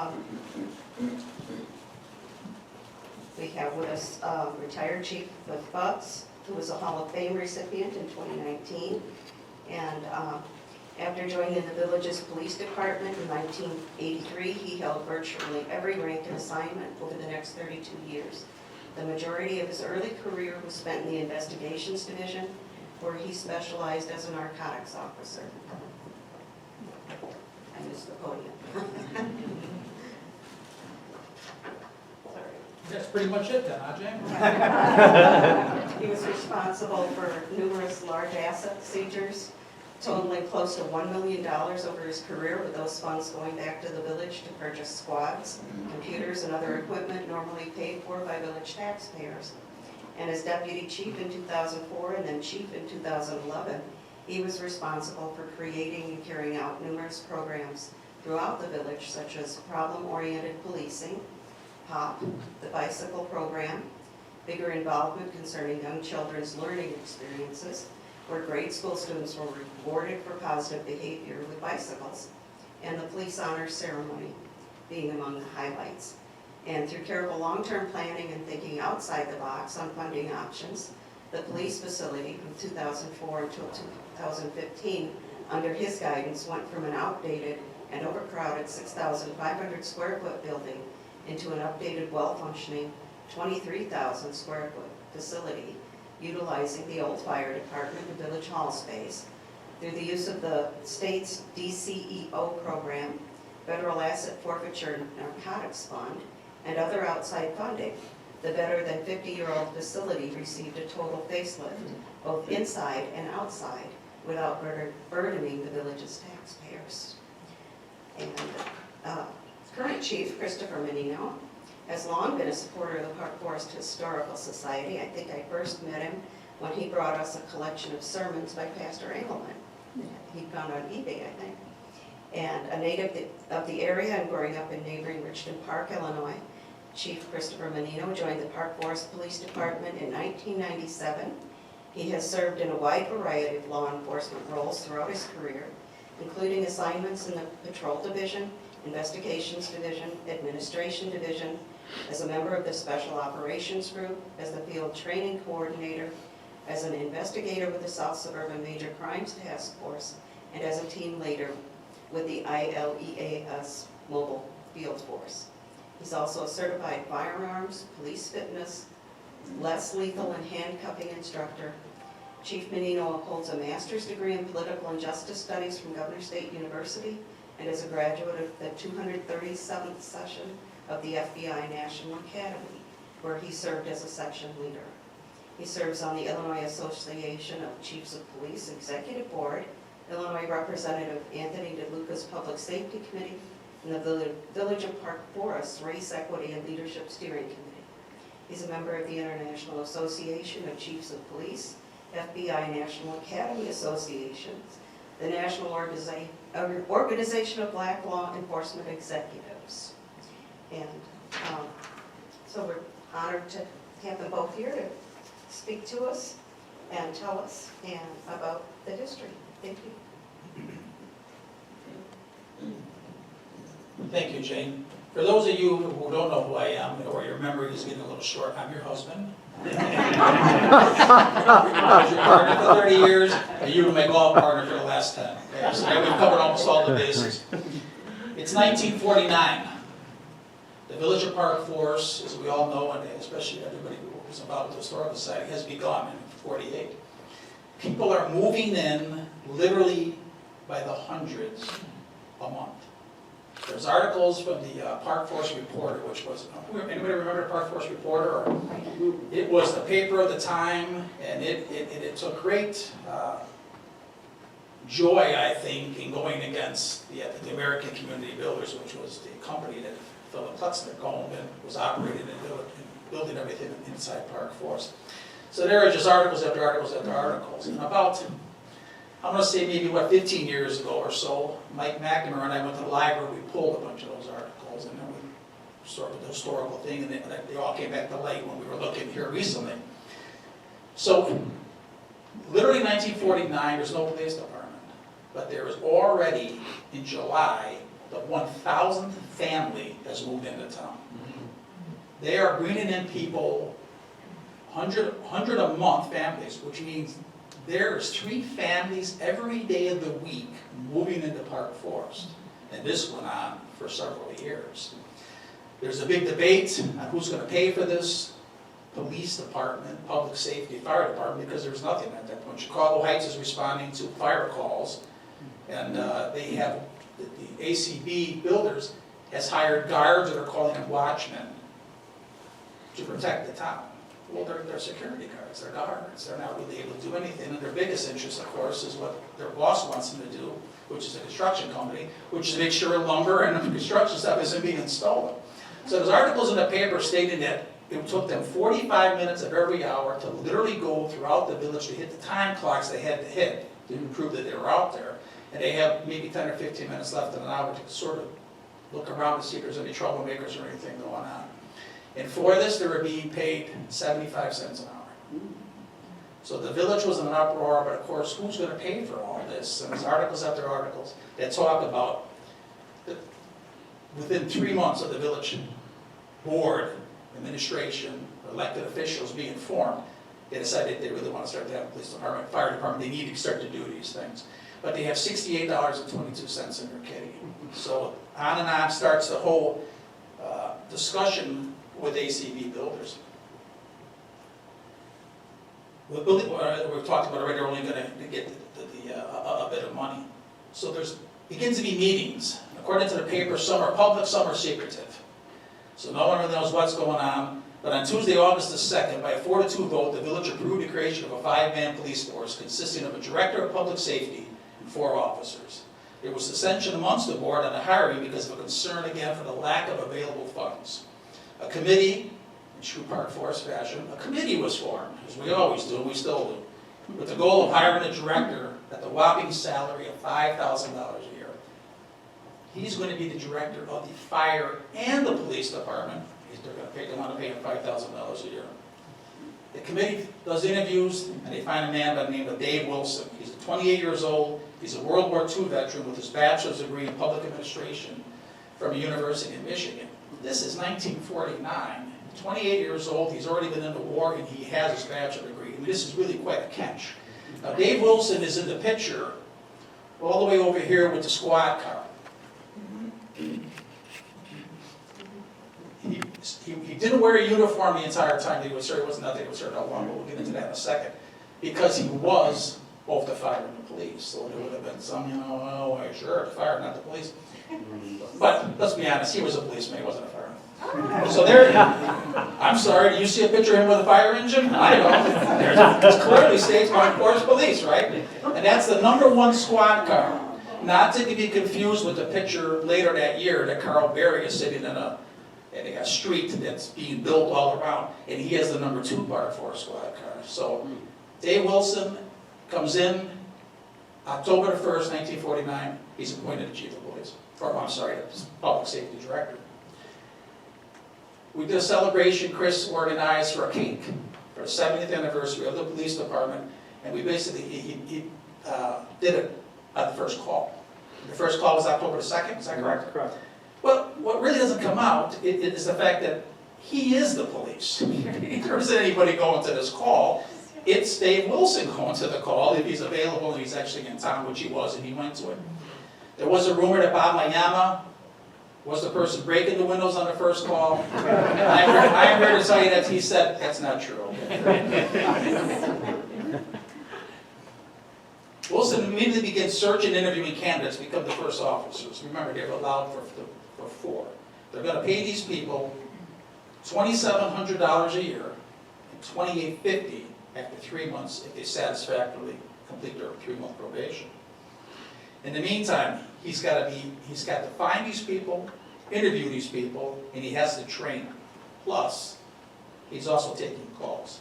Um, We have with us retired Chief of Butz, who was a Hall of Fame recipient in 2019. And after joining the village's police department in 1983, he held virtually every rank and assignment over the next 32 years. The majority of his early career was spent in the investigations division, where he specialized as a narcotics officer. I missed the podium. That's pretty much it then, huh, Jane? He was responsible for numerous large asset seizures, totaling close to $1 million over his career, with those funds going back to the village to purchase squads, computers, and other equipment normally paid for by village taxpayers. And as deputy chief in 2004 and then chief in 2011, he was responsible for creating and carrying out numerous programs throughout the village, such as problem-oriented policing, POP, the bicycle program, bigger involvement concerning young children's learning experiences, where grade school students were rewarded for positive behavior with bicycles, and the police honor ceremony being among the highlights. And through careful long-term planning and thinking outside the box on funding options, the police facility from 2004 until 2015, under his guidance, went from an outdated and overcrowded 6,500 square foot building into an updated, well-functioning 23,000 square foot facility, utilizing the old fire department and village hall space through the use of the state's DCEO program, Federal Asset Forfeiture Narcotics Fund, and other outside funding. The better than 50-year-old facility received a total facelift, both inside and outside, without burdening the village's taxpayers. And current chief, Christopher Menino, has long been a supporter of the Park Forest Historical Society. I think I first met him when he brought us a collection of sermons by Pastor Engelman. He found on eBay, I think. And a native of the area and growing up in neighboring Richmond Park, Illinois, Chief Christopher Mannino joined the Park Forest Police Department in 1997. He has served in a wide variety of law enforcement roles throughout his career, including assignments in the Patrol Division, Investigations Division, Administration Division, as a member of the Special Operations Group, as the Field Training Coordinator, as an investigator with the South Suburban Major Crimes Task Force, and as a team leader with the ILEAS Mobile Field Force. He's also a certified firearms, police fitness, less lethal and handcuffing instructor. Chief Menino holds a master's degree in political and justice studies from Governor State University and is a graduate of the 237th session of the FBI National Academy, where he served as a section leader. He serves on the Illinois Association of Chiefs of Police Executive Board, Illinois Representative Anthony DeLuca's Public Safety Committee, and the Village of Park Forest Race Equity and Leadership Steering Committee. He's a member of the International Association of Chiefs of Police, FBI National Academy Associations, the National Organization of Black Law Enforcement Executives. And so we're honored to have them both here to speak to us and tell us about the history. Thank you. Thank you, Jane. For those of you who don't know who I am, or your memory is getting a little short, I'm your husband. I was your partner for 30 years, and you were my golf partner for the last 10. Okay? So we've covered almost all the bases. It's 1949. The Village of Park Forest, as we all know, and especially everybody who's involved with the Historical Society, has begun in 48. People are moving in literally by the hundreds a month. There's articles from the Park Forest Reporter, which was, anybody remember the Park Forest Reporter? It was the paper of the time, and it took great joy, I think, in going against the American Community Builders, which was the company that Philip Klutznick owned and was operating and building everything inside Park Forest. So there are just articles after articles after articles. And about, I'm going to say maybe, 15 years ago or so, Mike McNamara and I went to the library, we pulled a bunch of those articles, and then we sort of the historical thing, and they all came back to light when we were looking here recently. So, literally 1949, there's no police department, but there is already, in July, the 1,000th family has moved into town. They are bringing in people, 100 a month families, which means there's 3 families every day of the week moving into Park Forest. And this went on for several years. There's a big debate on who's going to pay for this. Police department, public safety, fire department, because there's nothing at that point. Chicago Heights is responding to fire calls, and they have, the ACB builders has hired guards that are calling them watchmen to protect the town. Well, they're security guards, they're guards, they're not really able to do anything, and their biggest interest, of course, is what their boss wants them to do, which is a construction company, which is to make sure lumber and construction stuff isn't being stolen. So there's articles in the paper stating that it took them 45 minutes of every hour to literally go throughout the village to hit the time clocks they had to hit to prove that they were out there. And they have maybe 10 or 15 minutes left in an hour to sort of look around to see if there's any troublemakers or anything going on. And for this, they were being paid 75 cents an hour. So the village was in an uproar, but of course, who's going to pay for all this? And there's articles after articles that talk about that within 3 months of the village board, administration, elected officials being formed, they decided they really want to start to have a police department, fire department, they need to start to do these things. But they have $68.22 in their kitty. So on and on starts the whole discussion with ACB builders. We've talked about already, they're only going to get a bit of money. So there's begins to be meetings. According to the paper, some are public, some are secretive. So no one really knows what's going on. But on Tuesday, August the 2nd, by a 4-2 vote, the village approved the creation of a 5-man police force consisting of a director of public safety and 4 officers. There was dissension amongst the board on the hiring because of a concern again for the lack of available funds. A committee, in true Park Forest fashion, a committee was formed, as we always do, and we still do, with the goal of hiring a director at the whopping salary of $5,000 a year. He's going to be the director of the fire and the police department. They want to pay him $5,000 a year. The committee does interviews, and they find a man by the name of Dave Wilson. He's 28 years old. He's a World War II veteran with his bachelor's degree in public administration from a university in Michigan. This is 1949. 28 years old. He's already been in the war, and he has his bachelor's degree. I mean, this is really quite a catch. Now, Dave Wilson is in the picture all the way over here with the squad car. He didn't wear a uniform the entire time that he was there. He wasn't nothing. He was there no long, but we'll get into that in a second. Because he was both the fire and the police. So there would have been some, oh, sure, the fire, not the police. But let's be honest, he was a policeman, he wasn't a fireman. So there, I'm sorry, do you see a picture of him with a fire engine? I don't. It clearly states Park Forest Police, right? And that's the #1 squad car. Not to be confused with the picture later that year that Carl Berry is sitting in a street that's being built all around, and he has the #2 Park Forest squad car. So Dave Wilson comes in October 1st, 1949. He's appointed the chief of police, or I'm sorry, the public safety director. We did a celebration Chris organized for a cake for the 70th anniversary of the police department, and we basically, he did it at the first call. The first call was October 2nd, is that correct? Correct. Well, what really doesn't come out is the fact that he is the police. There isn't anybody going to this call. It's Dave Wilson going to the call if he's available and he's actually in town, which he was, and he went to it. There was a rumor that Bob Mayama was the person breaking the windows on the first call. I'm here to tell you that he said that's not true. Wilson immediately begins searching and interviewing candidates to become the first officers. Remember, they're allowed for 4. They're going to pay these people $2,700 a year and $2,850 after 3 months if they satisfactorily complete their 3-month probation. In the meantime, he's got to find these people, interview these people, and he has to train them. Plus, he's also taking calls.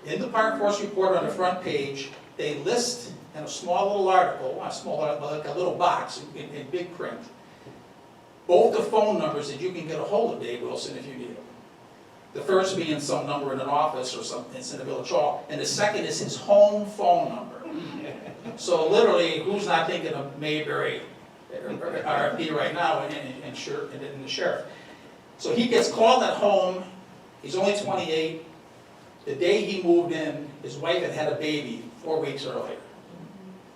In the Park Forest Report on the front page, they list in a small little article, like a little box in big print, both the phone numbers that you can get a hold of Dave Wilson if you need them. The first being some number in an office or something, it's in the village hall, and the second is his home phone number. So literally, who's not thinking of Mayberry, RFP right now in the sheriff. So he gets called at home, he's only 28. The day he moved in, his wife had had a baby 4 weeks earlier.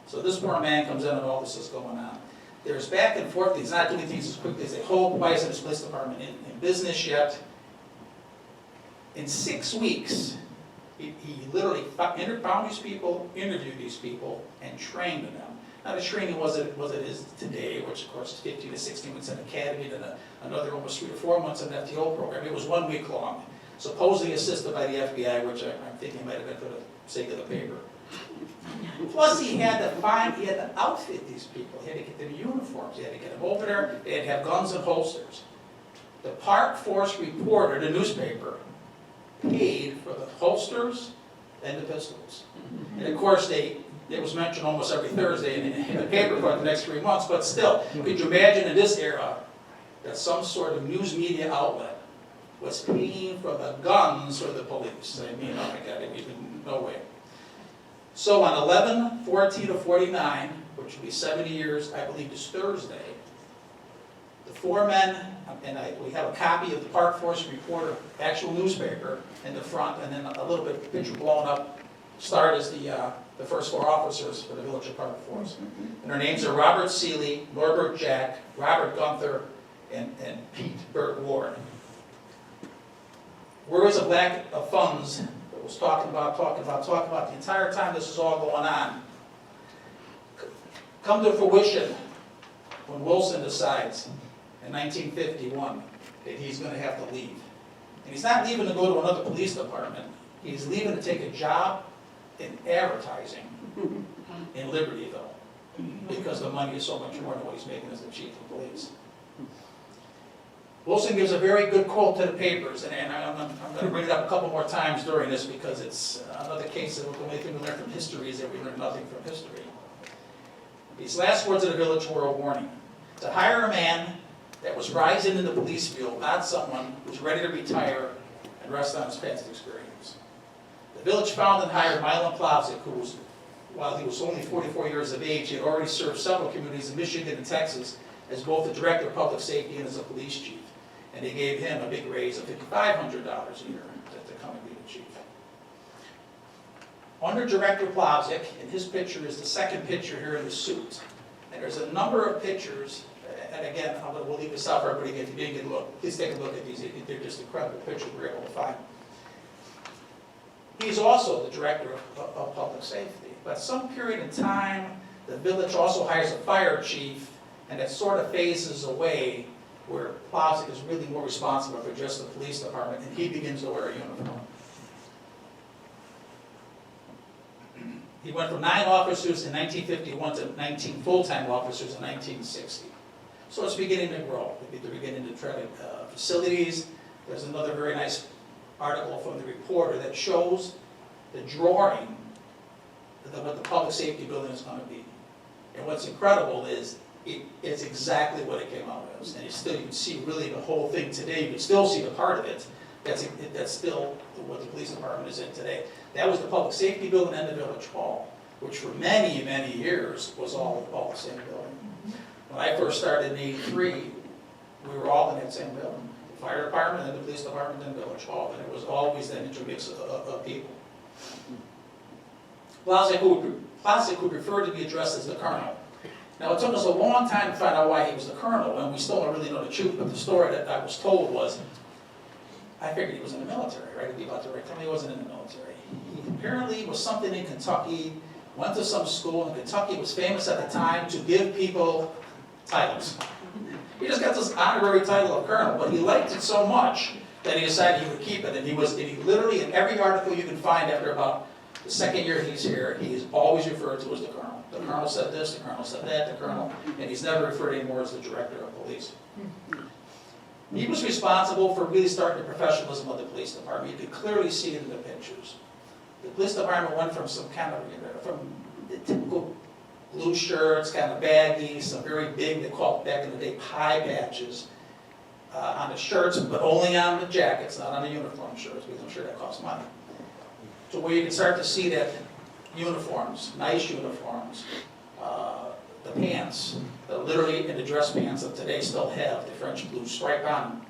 So this poor man comes in and all this is going on. There's back and forth, he's not doing things as quickly as they hope. Why isn't his police department in business yet? In 6 weeks, he literally found these people, interviewed these people, and trained them. Now the training wasn't it is today, which of course is 15 to 16 weeks in academy, then another almost 3 to 4 months in an FTO program. It was 1 week long, supposedly assisted by the FBI, which I'm thinking might have been for the sake of the paper. Plus he had to outfit these people. He had to get them uniforms, he had to get them over there, they had to have guns and holsters. The Park Force Reporter, the newspaper, paid for the holsters and the pistols. And of course it was mentioned almost every Thursday in the paper for the next 3 months, but still, could you imagine in this era that some sort of news media outlet was paying for the guns or the police? I mean, oh my God, no way. So on 11/14/49, which will be 70 years, I believe is Thursday, the 4 men, and we have a copy of the Park Force Reporter, actual newspaper in the front, and then a little bit of picture blown up, starred as the first 4 officers for the Village of Park Force. And their names are Robert Seeley, Norbert Jack, Robert Gunther, and Pete Burt Ward. Where is a lack of funds that was talking about the entire time this is all going on? Come to fruition when Wilson decides in 1951 that he's going to have to leave. And he's not leaving to go to another police department. He's leaving to take a job in advertising in Libertyville because the money is so much more than what he's making as the chief of police. Wilson gives a very good quote to the papers, and I'm going to bring it up a couple more times during this because it's another case that the only thing we learn from history is that we learn nothing from history. These last words of the village were a warning. To hire a man that was rising in the police field, not someone who's ready to retire and rest on his past experience. The village found and hired Milan Plavsic, who was, while he was only 44 years of age, he had already served several communities in Michigan and Texas as both the director of public safety and as a police chief. And they gave him a big raise of $5,500 a year to come and be the chief. Under Director Plavsic, and his picture is the second picture here in the suit. And there's a number of pictures, and again, we'll leave this out for everybody if you didn't get a look. Please take a look at these. They're just incredible pictures we're able to find. He's also the director of public safety. But some period in time, the village also hires a fire chief, and it sort of phases away where Plavsic is really more responsible for just the police department, and he begins to wear a uniform. He went from 9 officers in 1951 to 19 full-time officers in 1960. So it's beginning to grow. They're beginning to try to facilities. There's another very nice article from the reporter that shows the drawing of what the public safety building is going to be. And what's incredible is it's exactly what it came out as. And you can see really the whole thing today. You can still see the part of it. That's still what the police department is in today. That was the public safety building and the village hall, which for many, many years was all the same building. When I first started in '83, we were all in that same building. The fire department and the police department and the village hall. And it was always that intermix of people. Plavsic, who preferred to be addressed as the colonel. Now, it took us a long time to find out why he was the colonel, and we still don't really know the truth, but the story that I was told was, I figured he was in the military, right? It'd be about the right time. He wasn't in the military. He apparently was something in Kentucky, went to some school, and Kentucky was famous at the time to give people titles. He just got this honorary title of colonel, but he liked it so much that he decided he would keep it, and he literally, in every article you can find after about the second year he's here, he is always referred to as the colonel. The colonel said this, the colonel said that, the colonel, and he's never referred anymore as the director of police. He was responsible for really starting the professionalism of the police department. You could clearly see it in the pictures. The police department went from some kind of, from the typical blue shirts, kind of baggy, some very big, they called back in the day pie patches on the shirts, but only on the jackets, not on the uniform shirts, because I'm sure that costs money. To where you can start to see that uniforms, nice uniforms, the pants, the literally in the dress pants of today still have the French blue stripe on them.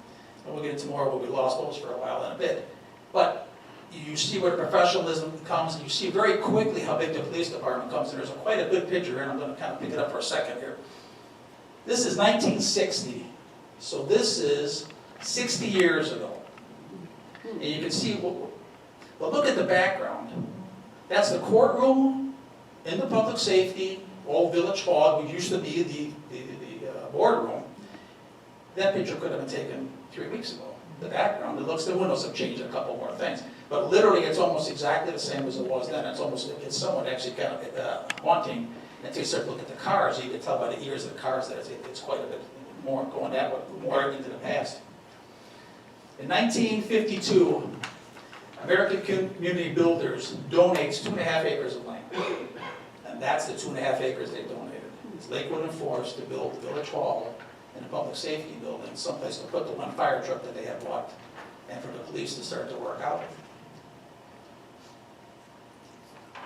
And we'll get into more, but we lost those for a while in a bit. But you see where the professionalism comes, and you see very quickly how big the police department comes, and there's quite a good picture here, and I'm going to kind of pick it up for a second here. This is 1960, so this is 60 years ago. And you can see, well, look at the background. That's the courtroom in the public safety, old Village Hall, which used to be the boardroom. That picture could have been taken 3 weeks ago. The background, the windows have changed a couple more things. But literally, it's almost exactly the same as it was then. It's somewhat actually kind of haunting. Until you start to look at the cars, you can tell by the ears of the cars that it's quite a bit more going that way, more into the past. In 1952, American Community Builders donates 2.5 acres of land. And that's the 2.5 acres they donated. It's Lakewood and Forest to build the Village Hall and a public safety building, someplace to put the one fire truck that they had bought, and for the police to start to work out.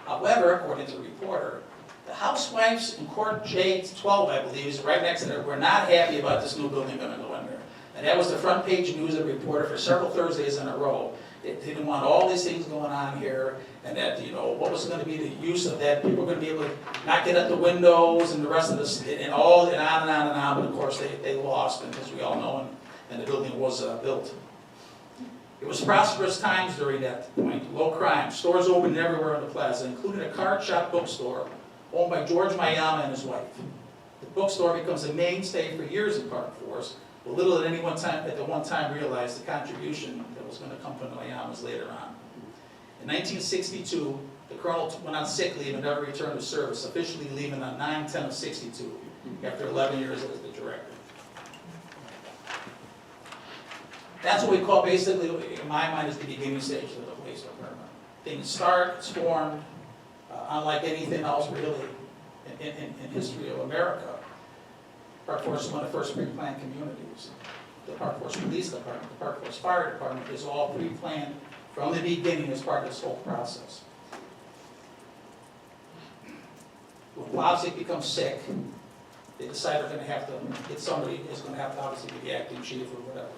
However, according to the reporter, the housewives in Court J12, I believe, is right next to there, were not happy about this new building going to go in there. And that was the front page news of the reporter for several Thursdays in a row. They didn't want all these things going on here, and that, what was going to be the use of that? People were going to be able to not get at the windows and the rest of this, and on and on and on, but of course they lost, and as we all know, and the building was built. It was prosperous times during that point, low crime, stores opened everywhere in the plaza, including a card shop bookstore owned by George Mayama and his wife. The bookstore becomes a mainstay for years in Park Forest, but little at one time realized the contribution that was going to come from the Mayamas later on. In 1962, the colonel went on sick leave and never returned to service, officially leaving on 9/10/62, after 11 years as the director. That's what we call basically, in my mind, is the beginning stage of the police department. Things start, it's formed, unlike anything else really in history of America. Park Forest is one of the first pre-planned communities. The Park Forest Police Department, the Park Forest Fire Department is all pre-planned from the beginning as part of this whole process. When Plavsic becomes sick, they decide they're going to have to get somebody who's going to have to obviously be the acting chief or whatever.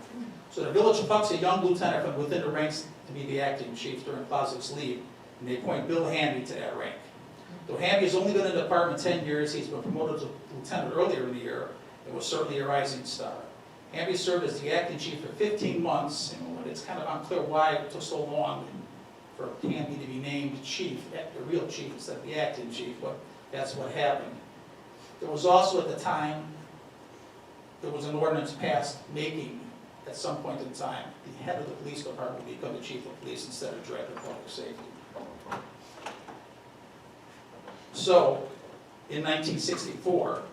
So the village appoints a young lieutenant from within the ranks to be the acting chief during Plavsic's leave, and they appoint Bill Hamby to that rank. Though Hamby has only been in the department 10 years, he's been promoted to lieutenant earlier in the year, and was certainly a rising star. Hamby served as the acting chief for 15 months, and it's kind of unclear why it took so long for Hamby to be named chief, the real chief instead of the acting chief, but that's what happened. There was also at the time, there was an ordinance passed making, at some point in time, the head of the police department become the chief of police instead of director of public safety. So, in 1964,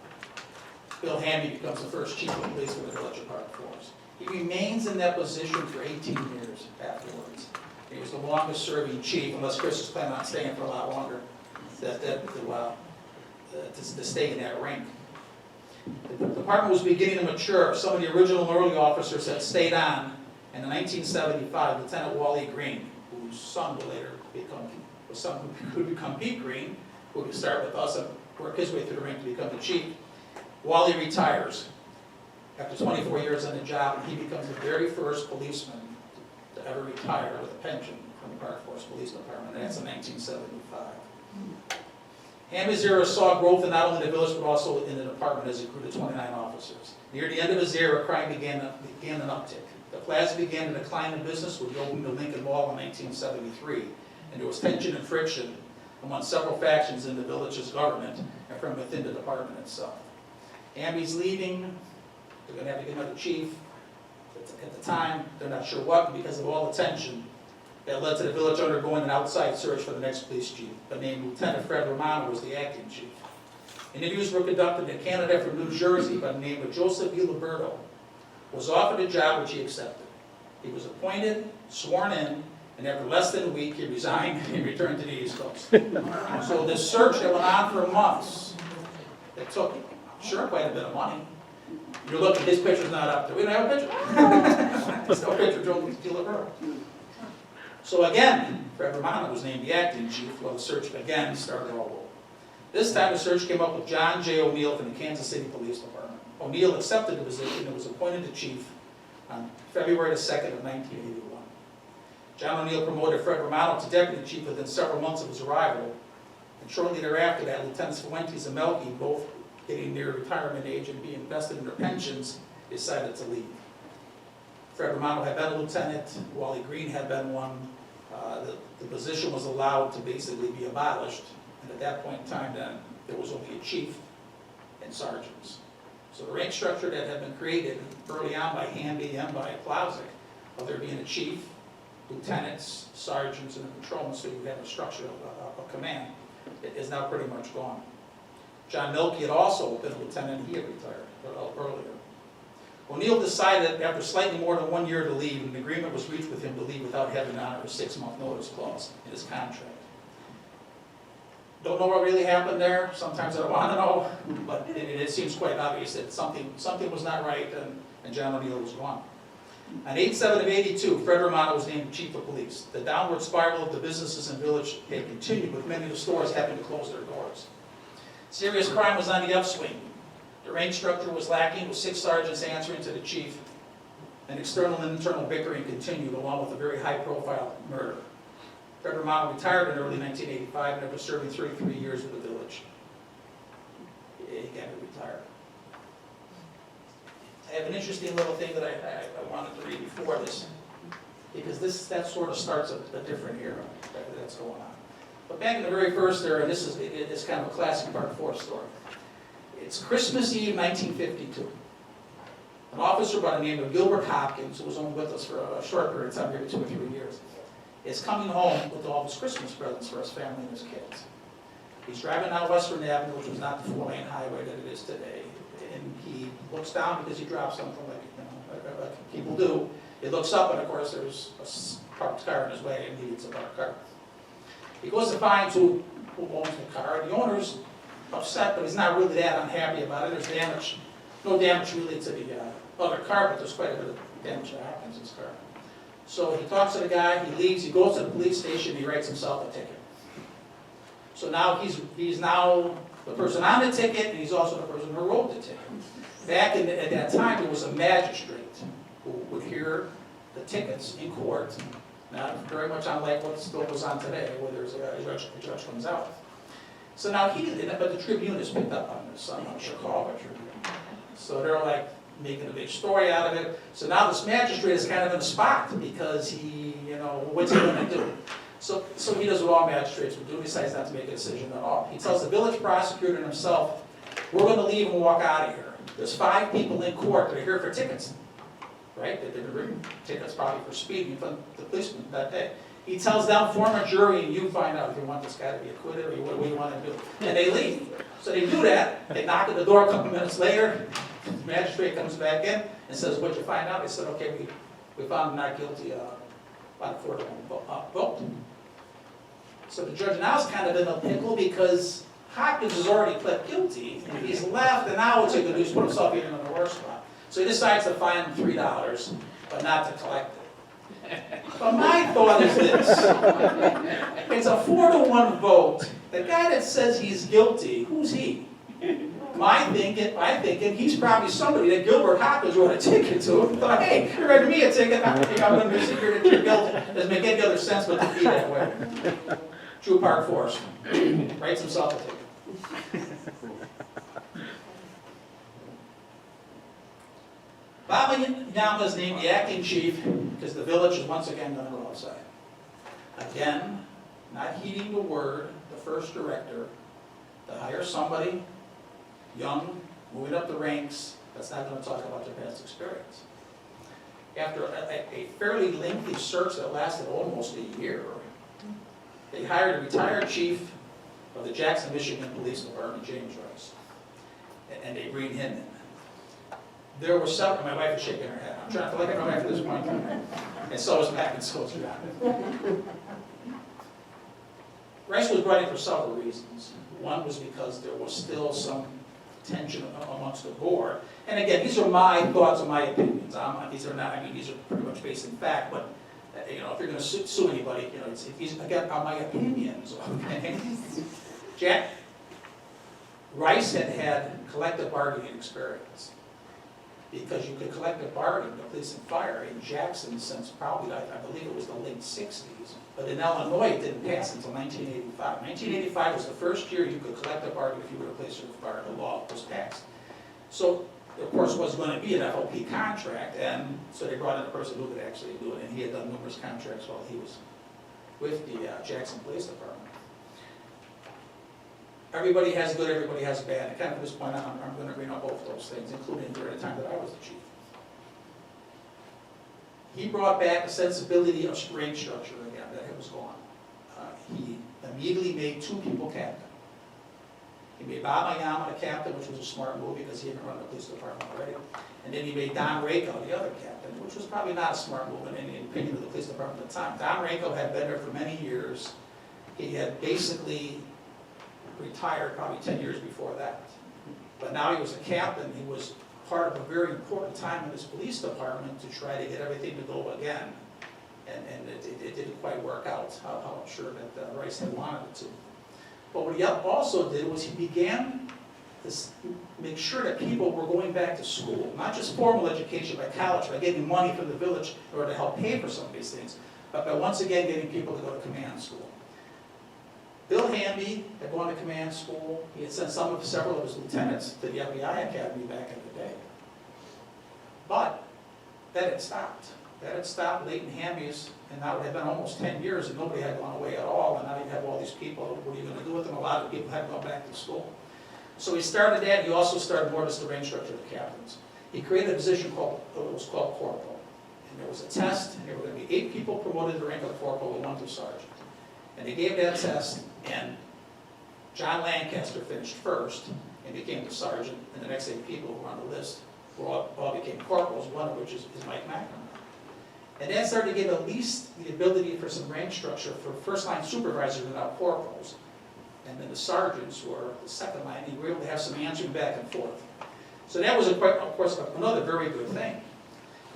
Bill Hamby becomes the first chief of police for the village of Park Forest. He remains in that position for 18 years afterwards. He was the longest serving chief, unless Chris is planning on staying for a lot longer, to stay in that rank. The department was beginning to mature. Some of the original early officers had stayed on, and in 1975, Lieutenant Wally Green, whose son would later become Pete Green, who would start with us and work his way through the rank to become the chief. Wally retires after 24 years on the job, and he becomes the very first policeman to ever retire with a pension from the Park Forest Police Department, and that's in 1975. Hamby's era saw growth in not only the village, but also in the department as it grew to 29 officers. Near the end of his era, crime began an uptick. The plaza began to decline in business with the opening of Lincoln Mall in 1973, and there was tension and friction among several factions in the village's government and from within the department itself. Hamby's leaving, they're going to have to get another chief. At the time, they're not sure what, because of all the tension that led to the village undergoing an outside search for the next police chief. The name Lieutenant Fred Romano was the acting chief. Interviews were conducted in a candidate from New Jersey by the name of Joseph E. Liberto was offered a job which he accepted. He was appointed, sworn in, and after less than a week, he resigned and returned to the East Coast. So this search that went on for months, it took, sure, quite a bit of money. You're looking, his picture's not up there. We don't have a picture. There's no picture of Joseph E. Liberto. So again, Fred Romano was named the acting chief while the search again started all over. This time the search came up with John J. O'Neill from the Kansas City Police Department. O'Neill accepted the position and was appointed to chief on February the 2nd of 1981. John O'Neill promoted Fred Romano to deputy chief within several months of his arrival, and shortly thereafter that Lieutenants Fuentes and Melky, both getting near retirement age and being vested in their pensions, decided to leave. Fred Romano had been a lieutenant, Wally Green had been one. The position was allowed to basically be abolished, and at that point in time then, there was only a chief and sergeants. So the rank structure that had been created early on by Hamby and by Plowsick, of there being a chief, lieutenants, sergeants, and a patrolman, so you have a structure of command, it is now pretty much gone. John Milkey had also been a lieutenant, and he had retired earlier. O'Neill decided after slightly more than 1 year to leave, and an agreement was reached with him to leave without having to honor a 6-month notice clause in his contract. Don't know what really happened there. Sometimes I don't want to know, but it seems quite obvious that something was not right, and John O'Neill was gone. On 8/7 of '82, Fred Romano was named chief of police. The downward spiral of the businesses in the village had continued, with many of the stores having to close their doors. Serious crime was on the upswing. The rank structure was lacking, with 6 sergeants answering to the chief, and external and internal bickering continued, along with a very high-profile murder. Fred Romano retired in early 1985 after serving 33 years with the village. He got to retire. I have an interesting little thing that I wanted to read before this, because that sort of starts a different era that's going on. But back in the very first era, and it's kind of a classic Part 4 story. It's Christmas Eve, 1952. An officer by the name of Gilbert Hopkins, who was only with us for a short period of time, maybe 2 or 3 years, is coming home with all his Christmas presents for his family and his kids. He's driving down Western Avenue, which was not the 4-lane highway that it is today, and he looks down because he dropped something like people do. He looks up, and of course there's a parked car in his way, and he hits a parked car. He goes to find who owns the car. The owner's upset, but he's not really that unhappy about it. There's damage, no damage really to the other car, but there's quite a bit of damage to Hopkins' car. So he talks to the guy, he leaves, he goes to the police station, he writes himself a ticket. So now he's now the person on the ticket, and he's also the person who wrote the ticket. Back at that time, there was a magistrate who would hear the tickets in court, not very much unlike what still goes on today, where there's a judge comes out. So now but the Tribune has picked up on this, Chicago Tribune. So they're like making a big story out of it. So now this magistrate is kind of in the spot because what's he going to do? So he does what all magistrates would do, decides not to make a decision at all. He tells the village prosecutor and himself, we're going to leave and walk out of here. There's 5 people in court that are here for tickets, right? They've been written tickets probably for speeding from the policeman that day. He tells them, form a jury, and you find out if you want this guy to be acquitted or what do you want to do. And they leave. So they do that. They knock at the door a couple minutes later. The magistrate comes back in and says, what'd you find out? They said, okay, we found him not guilty by the 4-1 vote. So the judge now is kind of in a pickle because Hopkins has already pled guilty, and he's left, and now what's he going to do is put himself even in a worse spot. So he decides to fine him $3, but not to collect it. But my thought is this. It's a 4-1 vote. The guy that says he's guilty, who's he? I'm thinking he's probably somebody that Gilbert Hopkins wrote a ticket to and thought, hey, you're writing me a ticket, I think I'm going to be secret that you're guilty. Doesn't make any other sense but to be that way. True Park Force. Writes himself a ticket. Bob Mannino is named the acting chief because the village is once again going to go outside. Again, not heeding the word, the first director, to hire somebody young, moving up the ranks, that's not going to talk about their past experience. After a fairly lengthy search that lasted almost a year, they hired a retired chief of the Jackson, Michigan Police Department, James Rice, and they bring him in. There were several, my wife is shaking her head. I'm trying to look at my wife at this point. And so is Mac and so is John. Rice was brought in for several reasons. One was because there was still some tension amongst the board. And again, these are my thoughts and my opinions. These are pretty much based in fact, but if you're going to sue anybody, these again are my opinions, okay? Jack? Rice had had collective bargaining experience, because you could collective bargain the police and fire in Jackson since probably, I believe it was the late 60s. But in Illinois, it didn't pass until 1985. 1985 was the first year you could collective bargain if you were a police or fire. The law was passed. So, of course, it was going to be an FOP contract, and so they brought in a person who could actually do it, and he had done numerous contracts while he was with the Jackson Police Department. Everybody has good, everybody has bad. And kind of at this point on, I'm going to bring up both those things, including during the time that I was the chief. He brought back a sensibility of range structure again, that it was gone. He immediately made 2 people captain. He made Bob Mayama the captain, which was a smart move because he had run the police department already. And then he made Don Rako the other captain, which was probably not a smart move in any opinion of the police department at the time. Don Rako had been there for many years. He had basically retired probably 10 years before that. But now he was a captain. He was part of a very important time in his police department to try to get everything to go again. And it didn't quite work out how I'm sure that Rice had wanted it to. But what he also did was he began to make sure that people were going back to school, not just formal education by college, by getting money from the village in order to help pay for some of these things, but by once again getting people to go to command school. Bill Hamby had gone to command school. He had sent several of his lieutenants to the FBI Academy back in the day. But that had stopped. That had stopped late in Hamby's, and now it had been almost 10 years and nobody had gone away at all, and now you have all these people. What are you going to do with them? A lot of people hadn't gone back to school. So he started that. He also started more just the range structure of the captains. He created a position called corporal. And there was a test, and there were going to be 8 people promoted to the rank of corporal and 1 to sergeant. And they gave that test, and John Lancaster finished first and became the sergeant, and the next 8 people who were on the list all became corporals, one of which is Mike McNamara. And that started to give at least the ability for some rank structure for first-line supervisors without corporals. And then the sergeants, who are the second line, you were able to have some answering back and forth. So that was, of course, another very good thing.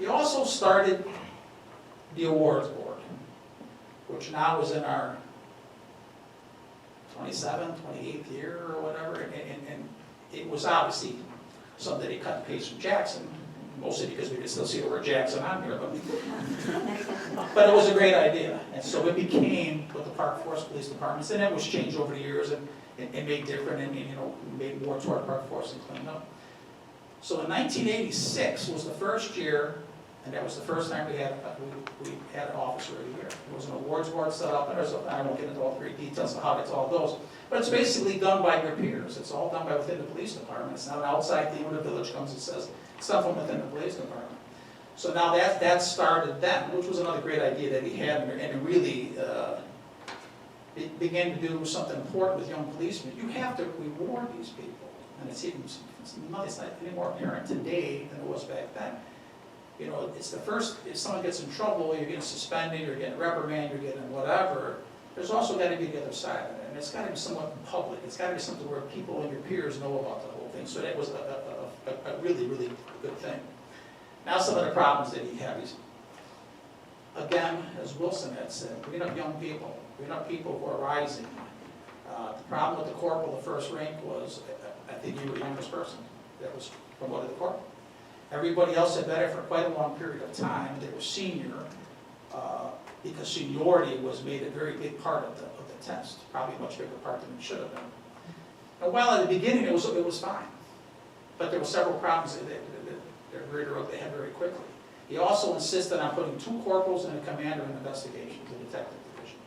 He also started the awards board, which now is in our 27th, 28th year or whatever, and it was obviously something that he cut and paste from Jackson, mostly because we could still see the word Jackson on here, but it was a great idea. And so it became what the Park Forest Police Departments, and it was changed over the years and made different and made more toward Park Forest and cleaned up. So in 1986 was the first year, and that was the first time we had an officer of the year. There was an awards board set up, and I won't get into all the great details of how that all goes, but it's basically done by your peers. It's all done by within the police department. It's not an outside thing when the village comes and says, it's done from within the police department. So now that started then, which was another great idea that he had, and it really began to do something important with young policemen. You have to reward these people, and it's not any more apparent today than it was back then. You know, it's the first, if someone gets in trouble, you're getting suspended, you're getting reprimanded, you're getting whatever, there's also got to be the other side of it. And it's got to be somewhat public. It's got to be something where people and your peers know about the whole thing. So that was a really, really good thing. Now some of the problems that he had is, again, as Wilson had said, bringing up young people, bringing up people who are rising. The problem with the corporal, the first rank, was I think you were the youngest person that was promoted to corporal. Everybody else had been there for quite a long period of time. They were senior, because seniority was made a very big part of the test, probably a much bigger part than it should have been. And while at the beginning it was fine, but there were several problems that they had very quickly. He also insisted on putting 2 corporals and a commander in investigations, the detective division.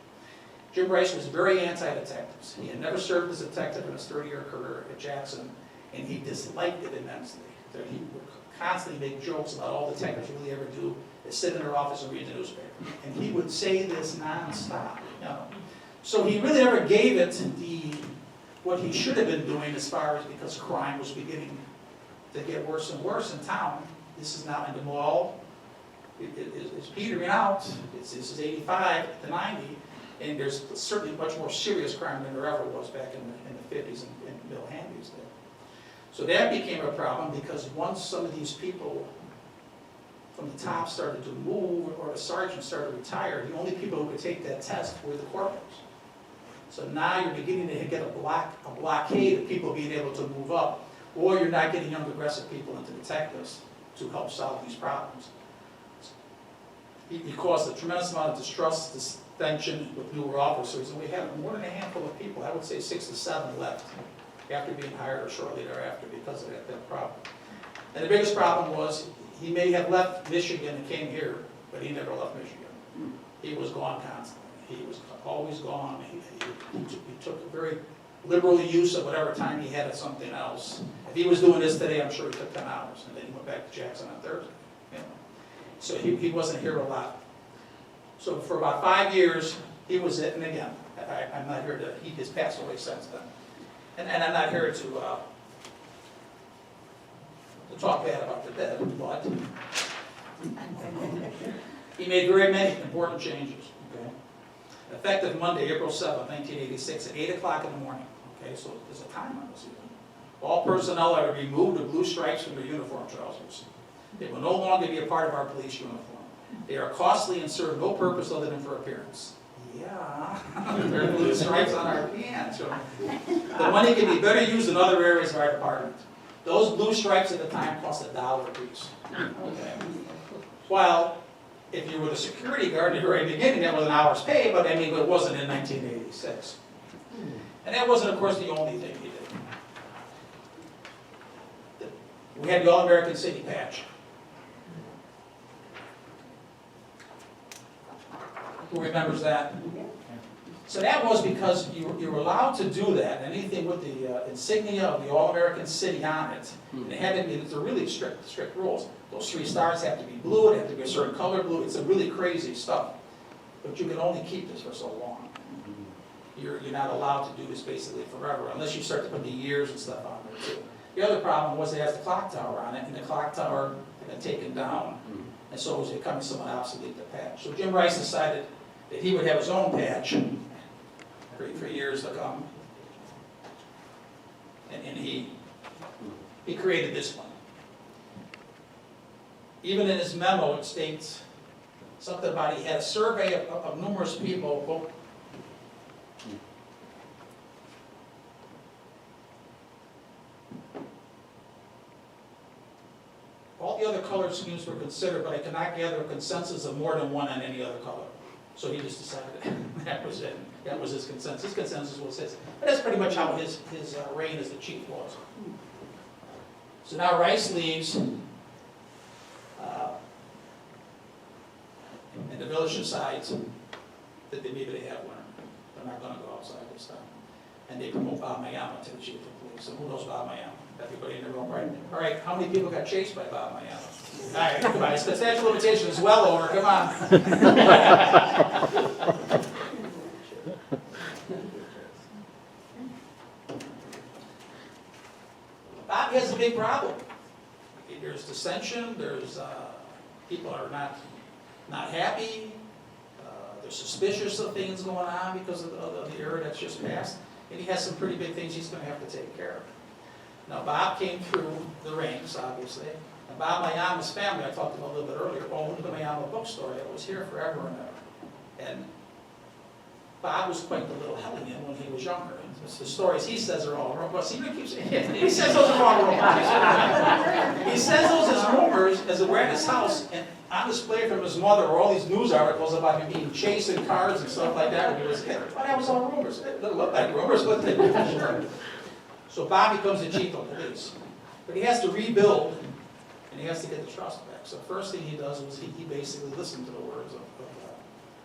Jim Rice was very anti-detectives. He had never served as a detective in his 30-year career at Jackson, and he disliked it immensely. That he would constantly make jokes about all detectives really ever do is sit in their office and read the newspaper. And he would say this nonstop, you know. So he really never gave it what he should have been doing as far as, because crime was beginning to get worse and worse in town. This is now in the mall. It's petering out. This is 85 to 90, and there's certainly much more serious crime than there ever was back in the 50s and Bill Hamby's day. So that became a problem, because once some of these people from the top started to move, or the sergeant started to retire, the only people who could take that test were the corporals. So now you're beginning to get a blockade of people being able to move up, or you're not getting young aggressive people into detectives to help solve these problems. He caused a tremendous amount of distrust, dissension with newer officers, and we had more than a handful of people, I would say 6 to 7 left after being hired or shortly thereafter because of that problem. And the biggest problem was he may have left Michigan and came here, but he never left Michigan. He was gone constantly. He was always gone. He took very liberal use of whatever time he had at something else. If he was doing this today, I'm sure he took 10 hours, and then he went back to Jackson on Thursday. You know. So he wasn't here a lot. So for about 5 years, he was it, and again, I'm not here to, he has passed away since then. And I'm not here to talk bad about the dead, but he made very many important changes. Okay? Effective Monday, April 7th, 1986, at 8 o'clock in the morning. Okay, so there's a time on this even. All personnel are to remove the blue stripes from their uniform trousers. They will no longer be a part of our police uniform. They are costly and serve no purpose other than for appearance. Yeah, there are blue stripes on our pants. The money can be better used in other areas of our department. Those blue stripes at the time cost $1 a piece. Okay. While if you were the security guard at the very beginning, that was an hour's pay, but I mean, it wasn't in 1986. And that wasn't, of course, the only thing he did. We had the All-American City patch. Who remembers that? So that was because you were allowed to do that, anything with the insignia of the All-American City on it. And it had to be, it's a really strict rules. Those 3 stars have to be blue, it had to be a certain color blue, it's a really crazy stuff. But you can only keep this for so long. You're not allowed to do this basically forever, unless you start to put the years and stuff on there too. The other problem was it has the clock tower on it, and the clock tower had been taken down, and so it was becoming somewhat obsolete to patch. So Jim Rice decided that he would have his own patch for years to come. And he created this one. Even in his memo, it states something about he had a survey of numerous people. Well, all the other color schemes were considered, but I could not gather a consensus of more than one on any other color. So he just decided that was it. That was his consensus. His consensus was his. But that's pretty much how his reign as the chief was. So now Rice leaves, and the village decides that maybe they have one. They're not going to go outside this time. And they promote Bob Mannino to the chief of police. And who knows Bob Mannino? Everybody in the room, right? All right, how many people got chased by Bob Mannino? All right, come on. The statute of limitations is well over. Come on. Bob has a big problem. There's dissension. There's people are not happy. They're suspicious of things going on because of the era that's just passed. And he has some pretty big things he's going to have to take care of. Now, Bob came through the ranks, obviously. And Bob Mannino's family, I talked about a little bit earlier, owned the Mannino bookstore that was here forever and ever. And Bob was quite the little hellion when he was younger. And the stories he says are all wrong. Well, see, he says those are all rumors. He says those as rumors as we're at his house, and on display from his mother are all these news articles about him being chased in cars and stuff like that when he was a kid. Well, that was all rumors. It didn't look like rumors, but they were. So Bob becomes the chief of police. But he has to rebuild, and he has to get the trust back. So the first thing he does was he basically listened to the words of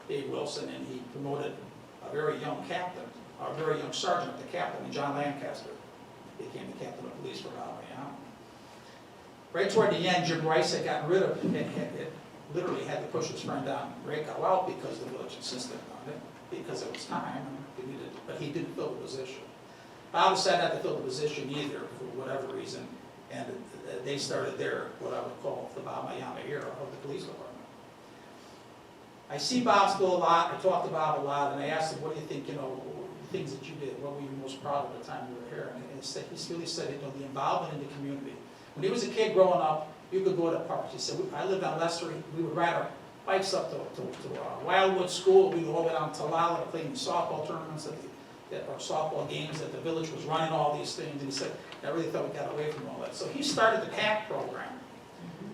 Dave Wilson, and he promoted a very young captain, a very young sergeant to captain, and John Lancaster became the captain of police for Bob Mannino. Right toward the end, Jim Rice had gotten rid of it, literally had to push his friend down Rayco out because the village insisted on it, because it was time, but he didn't fill the position. Bob decided not to fill the position either, for whatever reason, and they started their, what I would call the Bob Mannino era of the police department. I see Bob still a lot, I talk to Bob a lot, and I asked him, what do you think, things that you did, what were you most proud of the time you were here? And he really said, the involvement in the community. When he was a kid growing up, you could go to parks. He said, I lived on Lester, we would ride our bikes up to Wildwood School, we would go all the way down to Lala to play in softball tournaments at or softball games, that the village was running all these things, and he said, I really thought we got away from all that. So he started the PAC program,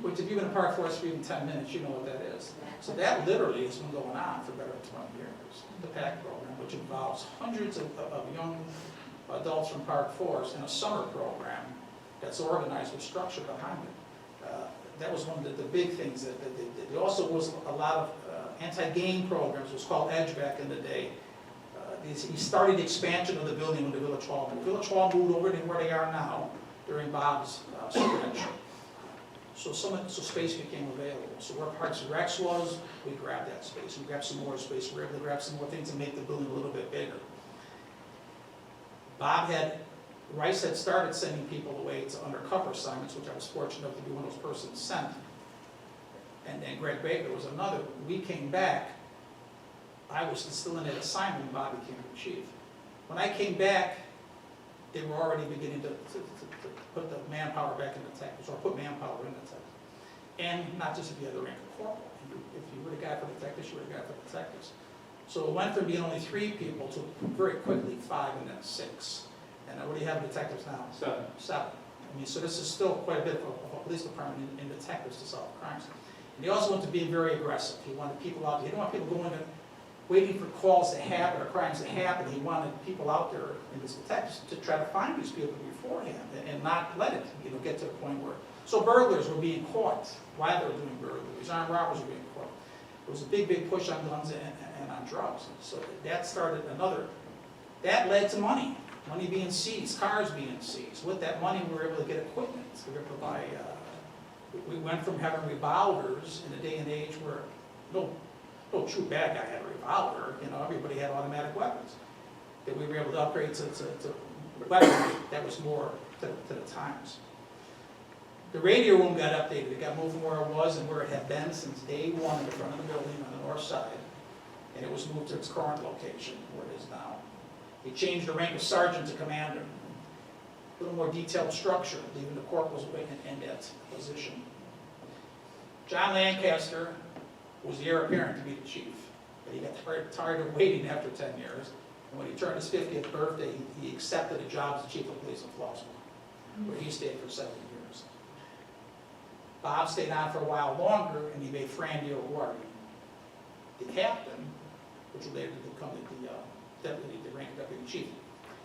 which if you've been in Park Forest for even 10 minutes, you know what that is. So that literally has been going on for better than 20 years, the PAC program, which involves hundreds of young adults from Park Forest in a summer program that's organized with structure behind it. That was one of the big things that they did. There also was a lot of anti-gang programs. It was called EDGE back in the day. He started the expansion of the building when the Village Hall moved. Village Hall moved over to where they are now during Bob's supervision. So space became available. So where Parks and Recs was, we grabbed that space. We grabbed some more space. We were able to grab some more things and make the building a little bit bigger. Rice had started sending people away to undercover assignments, which I was fortunate enough to be one of those persons sent. And then Greg Baker was another. We came back. I was still in that assignment when Bob became the chief. When I came back, they were already beginning to put the manpower back in detectives, or put manpower in detectives. And not just if you had the rank of corporal. If you were the guy for detectives, you were the guy for detectives. So it went from being only 3 people to very quickly 5 and then 6. And what do you have in detectives now? 7. I mean, so this is still quite a bit of a police department in detectives to solve crimes. And he also went to being very aggressive. He wanted people out there. He didn't want people going and waiting for calls to happen or crimes to happen. He wanted people out there in his detectives to try to find these people beforehand and not let it, get to the point where. So burglars were being caught while they were doing burglaries. Armed robbers were being caught. There was a big push on guns and on drugs. So that started another. That led to money. Money being seized, cars being seized. With that money, we were able to get equipment. We were able to buy. We went from having revolvers in a day and age where no true bad guy had a revolver. Everybody had automatic weapons. That we were able to upgrade to weaponry that was more to the times. The radio room got updated. It got moved from where it was and where it had been since day one in the front of the building on the north side. And it was moved to its current location, where it is now. He changed the rank of sergeant to commander. A little more detailed structure, leaving the corporal's in that position. John Lancaster was the heir apparent to be the chief, but he got tired of waiting after 10 years. And when he turned his 50th birthday, he accepted a job as the chief of police in Flossmoor, where he stayed for 7 years. Bob stayed on for a while longer, and he made Fran Dioguardi the captain, which would later become the rank of deputy chief.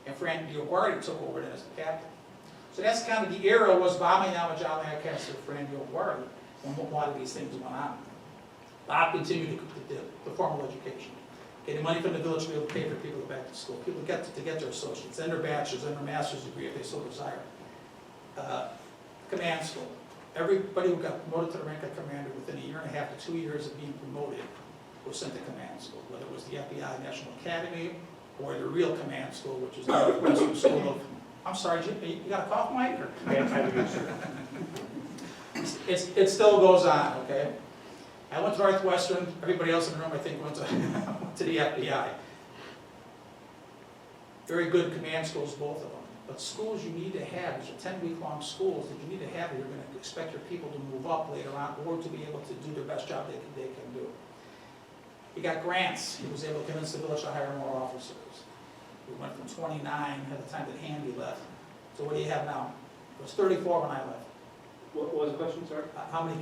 And Fran Dioguardi took over then as the captain. So that's kind of the era was Bob Mannino, John Lancaster, Fran Dioguardi, when a lot of these things went on. Bob continued the formal education. Getting money from the village to be able to pay for people to go back to school. People get to get their associates, and their bachelor's, and their master's degree if they so desire. Command school. Everybody who got promoted to the rank of commander within 1.5 years to 2 years of being promoted was sent to command school, whether it was the FBI National Academy or the real command school, which is the Northwestern School of. I'm sorry, you got a cough, Mike? Or? It still goes on, okay? I went to Northwestern. Everybody else in the room, I think, went to the FBI. Very good command schools, both of them. But schools you need to have, these are 10-week-long schools that you need to have, or you're going to expect your people to move up later on, or to be able to do their best job they can do. He got grants. He was able to convince the village to hire more officers. We went from 29 at the time that Handy left. So what do you have now? It was 34 when I left. What was the question, sir? How many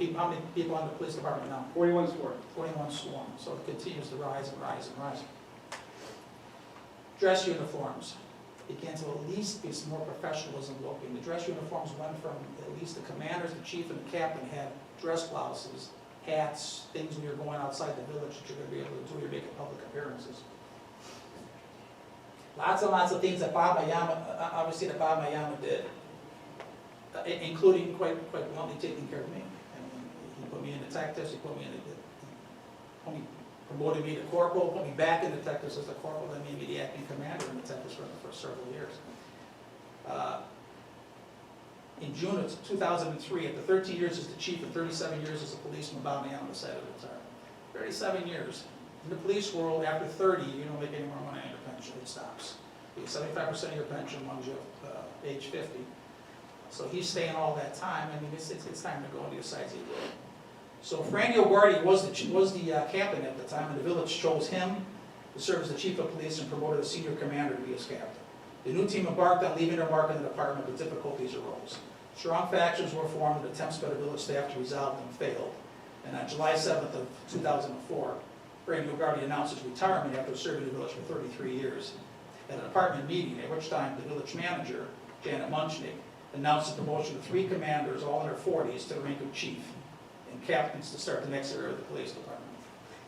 people on the police department now? 41 sworn. 41 sworn. So it continues to rise and rise and rise. Dress uniforms began to at least be some more professionalism looking. The dress uniforms went from at least the commanders, the chief, and the captain had dress blouses, hats, things when you're going outside the village that you're going to be able to do when you're making public appearances. Lots and lots of things that Bob Mannino did, including quite bluntly taking care of me. He put me in detectives, he promoted me to corporal, put me back in detectives as a corporal, then made me the acting commander in detectives for several years. In June of 2003, after 13 years as the chief and 37 years as a policeman, Bob Mannino decided to retire. 37 years. In the police world, after 30, you don't make any more money on your pension. It stops. You get 75% of your pension once you're age 50. So he's staying all that time. I mean, it's time to go, and he decides he will. So Fran Dioguardi was the captain at the time, and the village chose him to serve as the chief of police and promoted a senior commander to be his captain. The new team embarked on leaving their mark in the department, but difficulties arose. Strong factions were formed and attempts by the village staff to resolve them failed. And on July 7th of 2004, Randy O'Gardy announced his retirement after serving the village for 33 years. At a department meeting, at which time the village manager, Janet Munchnick, announced the promotion of 3 commanders, all in their 40s, to the rank of chief, and captains to start the next era of the police department.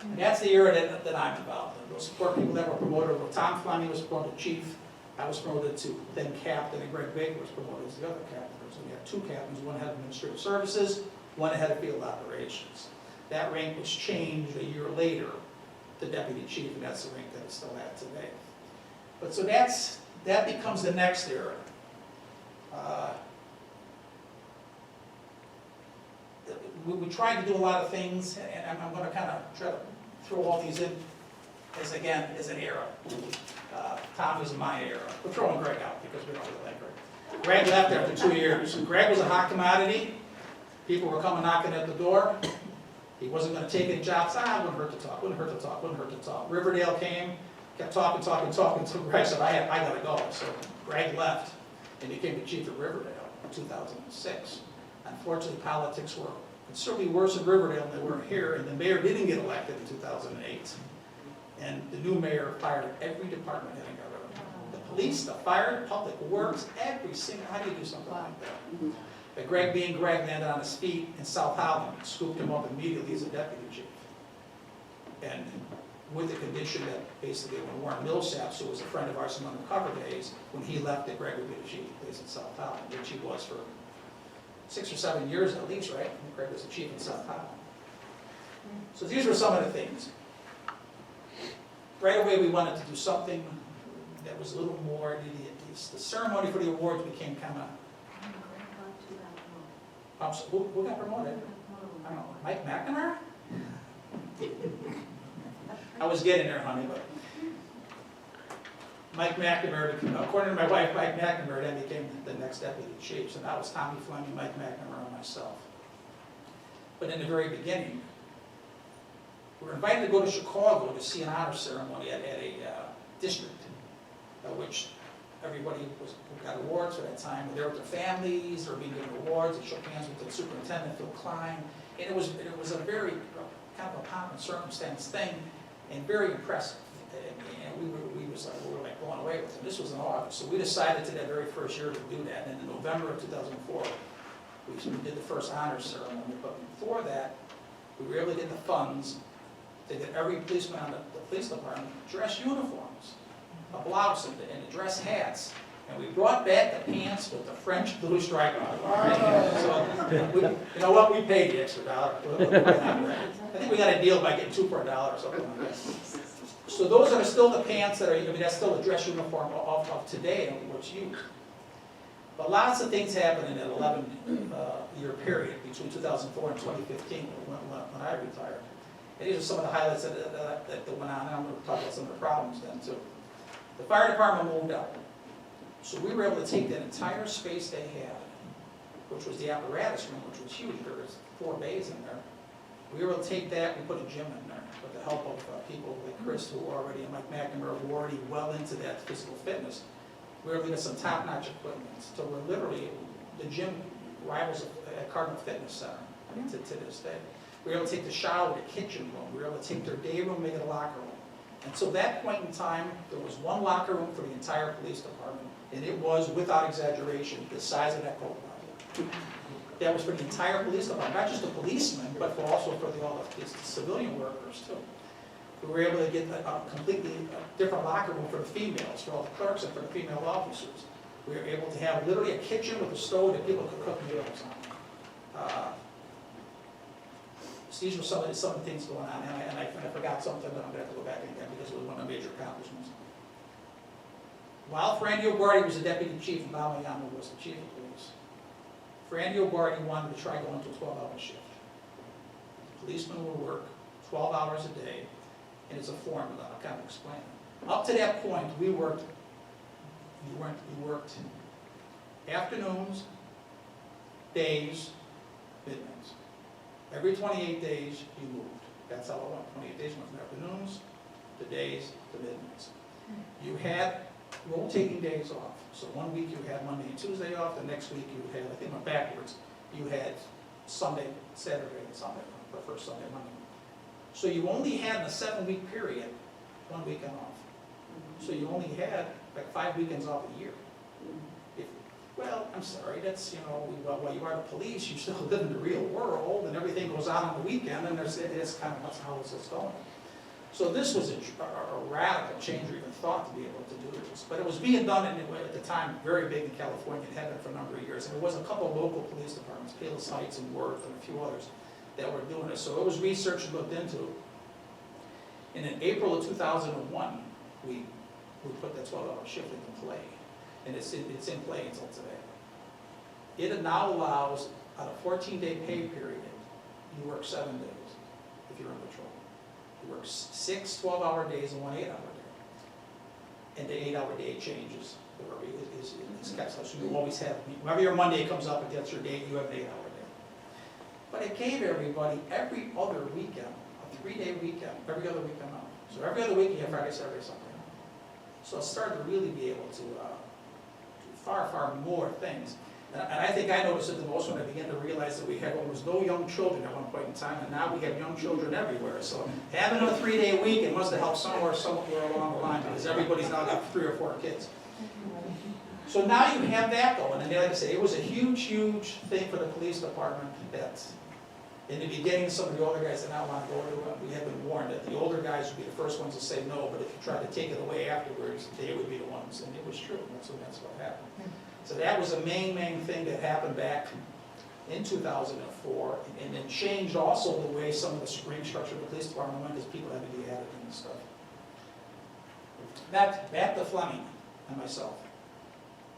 And that's the era that I'm involved in. Those support people that were promoted, well, Tom Fleming was promoted to chief, I was promoted to then captain, and Greg Baker was promoted as the other captain. So we have 2 captains, one head of administrative services, one head of field operations. That rank was changed a year later to deputy chief, and that's the rank that it's still at today. But so that becomes the next era. We tried to do a lot of things, and I'm going to kind of try to throw all these in as an era. Tom is my era. We're throwing Greg out because we don't really like Greg. Greg left after 2 years. Greg was a hot commodity. People were coming knocking at the door. He wasn't going to take any jobs. Wouldn't hurt to talk, wouldn't hurt to talk, wouldn't hurt to talk. Riverdale came, kept talking, until Greg said, I got to go. So Greg left and became the chief of Riverdale in 2006. Unfortunately, politics were considerably worse in Riverdale than they were here, and the mayor didn't get elected in 2008. And the new mayor fired every department head and got rid of them. The police, the fire, public works, every single, how do you do something like that? But Greg, being Greg, landed on his feet in South Holland, scooped him up immediately as a deputy chief. And with the condition that basically when Warren Millsaps, who was a friend of ours from undercover days, when he left, that Greg would be the chief of police in South Holland, which he was for 6 or 7 years at least, right? Greg was the chief in South Holland. So these were some of the things. Right away, we wanted to do something that was a little more, the ceremony for the awards became kind of, who got promoted? I don't know, Mike McNamara? I was getting there, honey, but Mike McNamara, according to my wife, Mike McNamara then became the next deputy chief. So that was Tommy Fleming, Mike McNamara, and myself. But in the very beginning, we were invited to go to Chicago to see an honor ceremony at a district, which everybody who got awards for that time were there with their families, they were being given awards, they shook hands with the superintendent, Phil Klein, and it was a very kind of a pomp and circumstance thing, and very impressive. And we were blown away with it. This was in August, so we decided to that very first year to do that. And in November of 2004, we did the first honor ceremony. But before that, we were able to get the funds to get every policeman on the police department dress uniforms, a blouse and the dress hats. And we brought back the pants with the French blue stripe on it. So, you know what? We paid the extra dollar. I think we got a deal by getting 2 for $1 or something like that. So those are still the pants that are, that's still the dress uniform of today and what's used. But lots of things happened in that 11-year period between 2004 and 2015 when I retired. And these are some of the highlights that went on, and I'm going to talk about some of the problems then too. The fire department moved up. So we were able to take that entire space they had, which was the apparatus room, which was huge. There was 4 bays in there. We were able to take that and put a gym in there with the help of people like Chris, who were already, and Mike McNamara, who were already well into that physical fitness. We were able to get some top-notch equipment. So we're literally, the gym rivals a Cardinal Fitness Center to this day. We were able to take the shower, the kitchen room. We were able to take their day room, make it a locker room. Until that point in time, there was 1 locker room for the entire police department, and it was, without exaggeration, the size of that coat closet. That was for the entire police department, not just the policemen, but also for all the civilian workers too. We were able to get a completely different locker room for the females, for all the clerks and for the female officers. We were able to have literally a kitchen with a stove that people could cook meals on. So these were some of the things going on, and I forgot something, but I'm going to have to go back again because it was one of the major accomplishments. While Randy O'Gardy was the deputy chief, and Mannino was the chief of police, Randy O'Gardy wanted to try going to a 12-hour shift. The policemen would work 12 hours a day, and it's a formula. I'll kind of explain it. Up to that point, we worked afternoons, days, midnights. Every 28 days, you moved. That's how it went. 28 days went from afternoons, the days, the midnights. You had rotating days off. So one week you had Monday and Tuesday off, the next week you had, I think I'm backwards, you had Sunday, Saturday, and Sunday, the first Sunday, Monday. So you only had in a 7-week period, 1 weekend off. So you only had like 5 weekends off a year. Well, I'm sorry, that's, while you are the police, you still live in the real world, and everything goes on the weekend, and it's kind of how it's going. So this was a radical change or even thought to be able to do this. But it was being done anyway at the time, very big in California, it had been for a number of years. And there was a couple of local police departments, Palos Heights and Worth and a few others, that were doing it. So it was researched and looked into. And in April of 2001, we put that 12-hour shift into play. And it's in play until today. It now allows, on a 14-day pay period, you work 7 days if you're on patrol. You work 6 12-hour days and 1 8-hour day. And the 8-hour day changes. It's kept so you always have, whenever your Monday comes up and that's your day, you have an 8-hour day. But it gave everybody every other weekend, a 3-day weekend, every other weekend off. So every other week you have Friday, Saturday, Sunday. So it started to really be able to do far more things. And I think I noticed it the most when I began to realize that we had almost no young children at one point in time, and now we have young children everywhere. So having a 3-day weekend must have helped somewhere along the line, because everybody's now got 3 or 4 kids. So now you have that going, and like I say, it was a huge thing for the police department that in the beginning, some of the older guys did not want to go to it. We had been warned that the older guys would be the first ones to say no, but if you tried to take it away afterwards, they would be the ones, and it was true. That's what happened. So that was a main thing that happened back in 2004, and it changed also the way some of the ring structure of the police department went, because people had to be added and stuff. Back to Fleming and myself.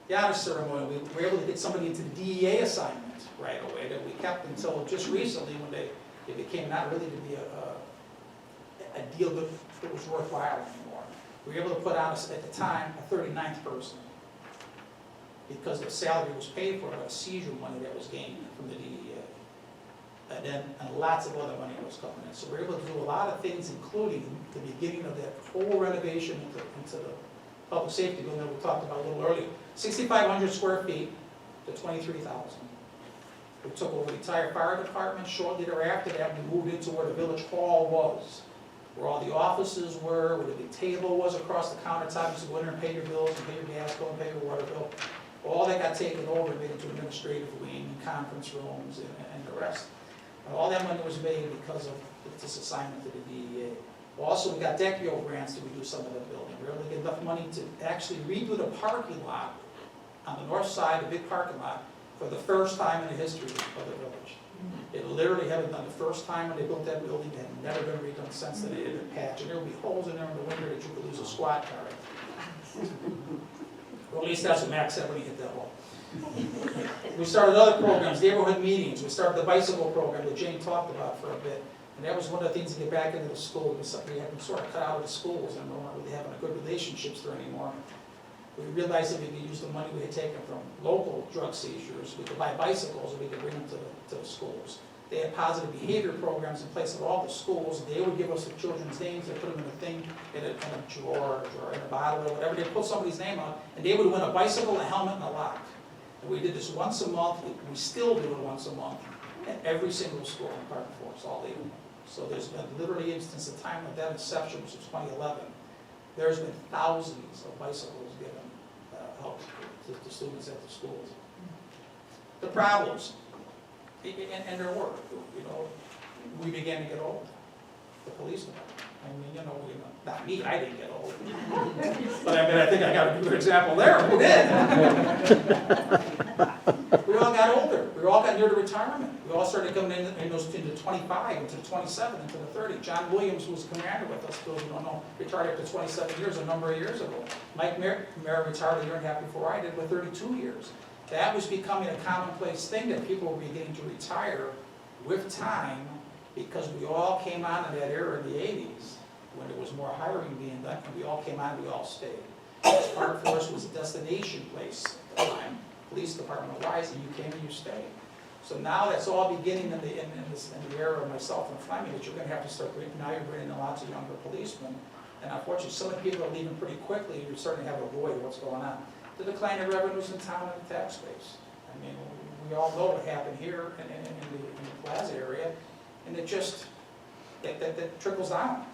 The honor ceremony, we were able to get somebody into the DEA assignment right away that we kept until just recently when it became not really to be a deal that was worthwhile anymore. We were able to put on, at the time, a 39th person, because the salary was paid for by seizure money that was gained from the DEA. And lots of other money was coming in. So we were able to do a lot of things, including the beginning of that whole renovation into the public safety building that we talked about a little earlier. 6,500 square feet to 23,000. We took over the entire fire department. Shortly thereafter that, we moved into where the village hall was, where all the offices were, where the big table was across the countertop. You could go in there and pay your bills, and pay your gas bill, and pay your water bill. All that got taken over and made into administrative wing, conference rooms, and the rest. And all that money was made because of this assignment to the DEA. Also, we got DECIO grants to redo some of the building. We were able to get enough money to actually redo the parking lot on the north side, the big parking lot, for the first time in the history of the village. It literally hadn't done the first time when they built that building. It had never been redone since then. It had been patched, and there would be holes in there in the winter that you could lose a squat car. Or at least that's what Max said when he hit that hole. We started other programs, neighborhood meetings. We started the bicycle program that Jane talked about for a bit. And that was one of the things to get back into the school. We had been sort of cut out of the schools, and we weren't really having good relationships there anymore. We realized that we could use the money we had taken from local drug seizures. We could buy bicycles, and we could bring them to the schools. They had positive behavior programs in place at all the schools. They would give us the children's names. They put them in a thing, in a drawer, or in a bottle, or whatever. They put somebody's name on, and they would win a bicycle, a helmet, and a lock. And we did this once a month. We still do it once a month at every single school in Park Forest, all 8 of them. So there's been literally, since the time of that inception, which was 2011, there's been thousands of bicycles given help to students at the schools. The problems, and there were, we began to get old. The police department. I mean, not me, I didn't get old. But I think I got a good example there. Who did? We all got older. We all got near to retirement. We all started coming into 25, into 27, into the 30. John Williams, who was commander with us, those who don't know, retired after 27 years, a number of years ago. Mike Merritt retired a year and a half before I did, with 32 years. That was becoming a commonplace thing, that people were beginning to retire with time, because we all came on in that era in the 80s, when there was more hiring being done, and we all came on and we all stayed. Park Forest was a destination place at the time, police department wise, and you came and you stayed. So now that's all beginning in the era of myself and Fleming, that you're going to have to start bringing, now you're bringing in lots of younger policemen and unfortunately, some of the people are leaving pretty quickly, you're starting to have a void of what's going on. The decline of revenues in town and the tax base. I mean, we all know what happened here in the plaza area, and it just, that trickles down.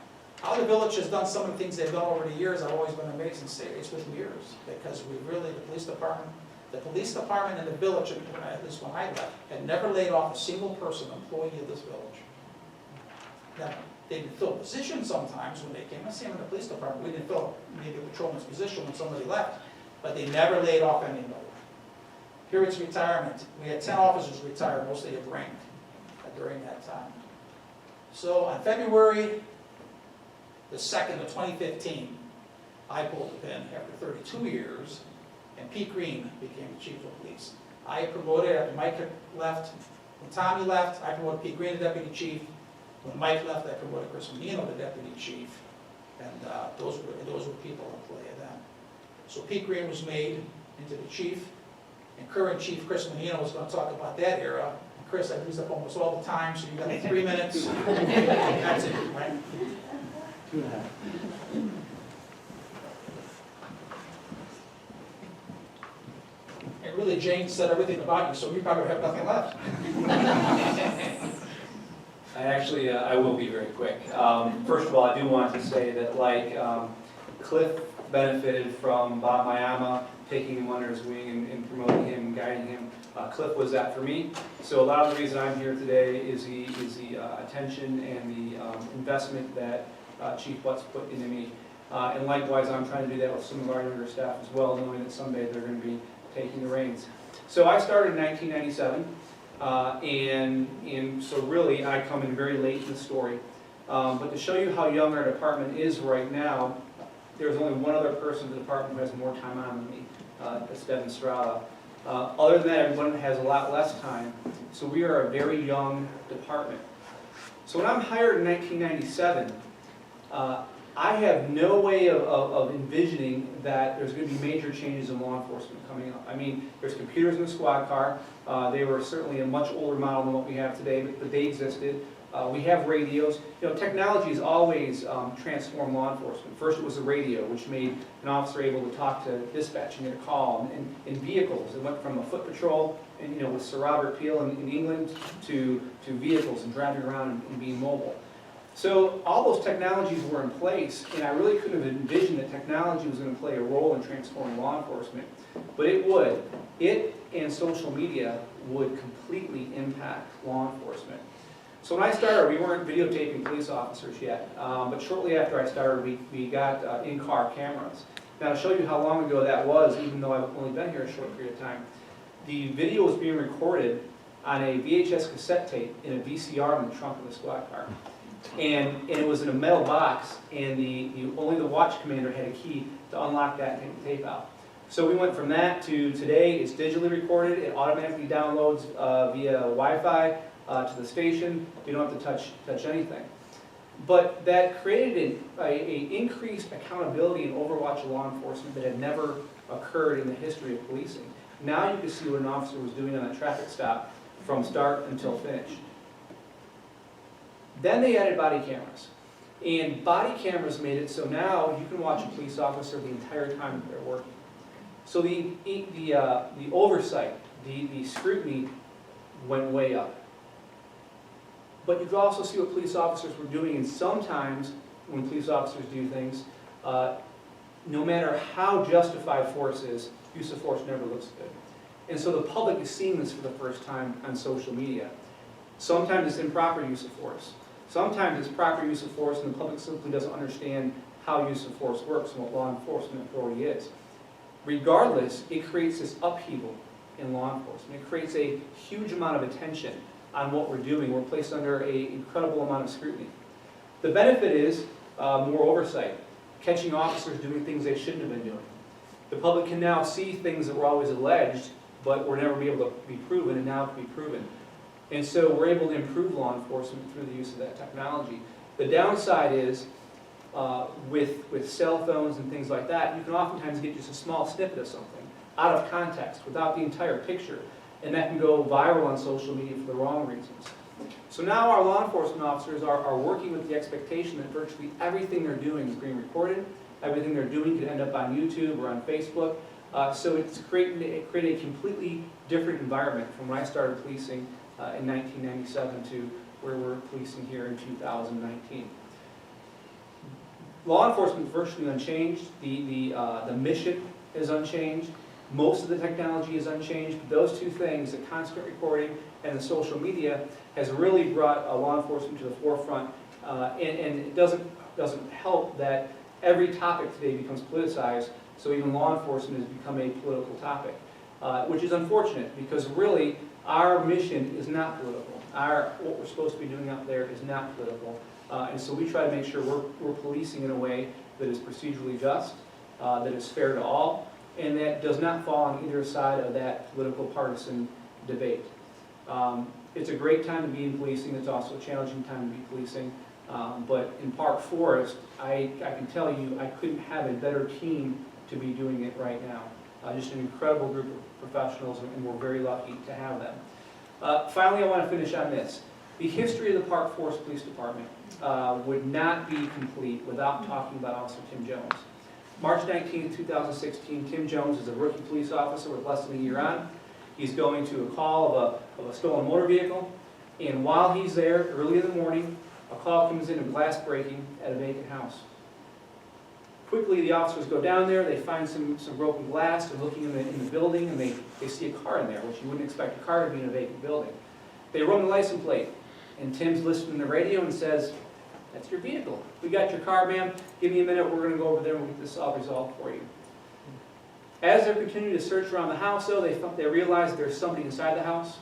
How the village has done some of the things they've done over the years, I've always been amazed and say it's with mirrors, because we really, the police department and the village, at least when I left, had never laid off a single person, employee of this village. Never. They didn't fill positions sometimes when they came. I'm saying in the police department, we didn't fill maybe a patrolman's position when somebody left, but they never laid off anybody. Here it's retirement. We had 10 officers retire, mostly of rank, during that time. So on February the 2nd of 2015, I pulled the pin after 32 years, and Pete Green became the chief of police. I promoted after Mike left. When Tommy left, I promoted Pete Green to deputy chief. When Mike left, I promoted Chris Mannino to deputy chief, and those were people in play then. So Pete Green was made into the chief, and current chief Chris Mannino was going to talk about that era. Chris, I've used up almost all the time, so you got 3 minutes. That's it, right? 2.5. And really, Jane said everything about you, so you probably have nothing left. I will be very quick. First of all, I do want to say that like Cliff benefited from Bob Mayama taking him under his wing and promoting him and guiding him. Cliff was that for me. So a lot of the reason I'm here today is the attention and the investment that Chief Butz put into me. And likewise, I'm trying to do that with some of our younger staff as well, knowing that someday they're going to be taking the reins. So I started in 1997. And so really, I come in very late in the story. But to show you how young our department is right now, there's only one other person in the department who has more time on than me. That's Devin Strada. Other than that, everyone has a lot less time. So we are a very young department. So when I'm hired in 1997, I have no way of envisioning that there's going to be major changes in law enforcement coming up. I mean, there's computers in the squad car. They were certainly a much older model than what we have today, but they existed. We have radios. You know, technology has always transformed law enforcement. First it was the radio, which made an officer able to talk to dispatch and get a call. And in vehicles, it went from a foot patrol, and you know, with Sir Robert Peel in England, to vehicles and driving around and being mobile. So all those technologies were in place, and I really couldn't have envisioned that technology was going to play a role in transforming law enforcement. But it would. It and social media would completely impact law enforcement. So when I started, we weren't videotaping police officers yet, but shortly after I started, we got in-car cameras. Now to show you how long ago that was, even though I've only been here a short period of time, the video was being recorded on a VHS cassette tape in a VCR in the trunk of the squad car. And it was in a metal box, and only the watch commander had a key to unlock that and take the tape out. So we went from that to today. It's digitally recorded. It automatically downloads via Wi-Fi to the station. You don't have to touch anything. But that created an increased accountability and overwatch of law enforcement that had never occurred in the history of policing. Now you can see what an officer was doing on a traffic stop from start until finish. Then they added body cameras. And body cameras made it so now you can watch a police officer the entire time that they're working. So the oversight, the scrutiny went way up. But you can also see what police officers were doing, and sometimes when police officers do things, no matter how justified force is, use of force never looks good. And so the public is seeing this for the first time on social media. Sometimes it's improper use of force. Sometimes it's proper use of force and the public simply doesn't understand how use of force works and what law enforcement authority is. Regardless, it creates this upheaval in law enforcement. It creates a huge amount of attention on what we're doing. We're placed under an incredible amount of scrutiny. The benefit is more oversight, catching officers doing things they shouldn't have been doing. The public can now see things that were always alleged, but were never able to be proven, and now it can be proven. And so we're able to improve law enforcement through the use of that technology. The downside is, with cell phones and things like that, you can oftentimes get just a small snippet of something out of context, without the entire picture, and that can go viral on social media for the wrong reasons. So now our law enforcement officers are working with the expectation that virtually everything they're doing is being recorded, everything they're doing could end up on YouTube or on Facebook. So it's created a completely different environment from when I started policing in 1997 to where we're policing here in 2019. Law enforcement is virtually unchanged. The mission is unchanged. Most of the technology is unchanged. But those two things, the constant recording and the social media, has really brought law enforcement to the forefront. And it doesn't help that every topic today becomes politicized. So even law enforcement has become a political topic, which is unfortunate because really our mission is not political. What we're supposed to be doing out there is not political. And so we try to make sure we're policing in a way that is procedurally just, that is fair to all, and that does not fall on either side of that political partisan debate. It's a great time to be in policing. It's also a challenging time to be policing. But in Park Forest, I can tell you I couldn't have a better team to be doing it right now. Just an incredible group of professionals, and we're very lucky to have them. Finally, I want to finish on this. The history of the Park Forest Police Department would not be complete without talking about Officer Tim Jones. March 19, 2016, Tim Jones is a rookie police officer with less than a year on. He's going to a call of a stolen motor vehicle, and while he's there, early in the morning, a call comes in of glass breaking at a vacant house. Quickly, the officers go down there, they find some broken glass, they're looking in the building, and they see a car in there, which you wouldn't expect a car to be in a vacant building. They run the license plate, and Tim's listening to the radio and says, "That's your vehicle. We got your car, ma'am. Give me a minute, we're going to go over there and we'll get this all resolved for you." As they're continuing to search around the house, though, they realize there's somebody inside the house.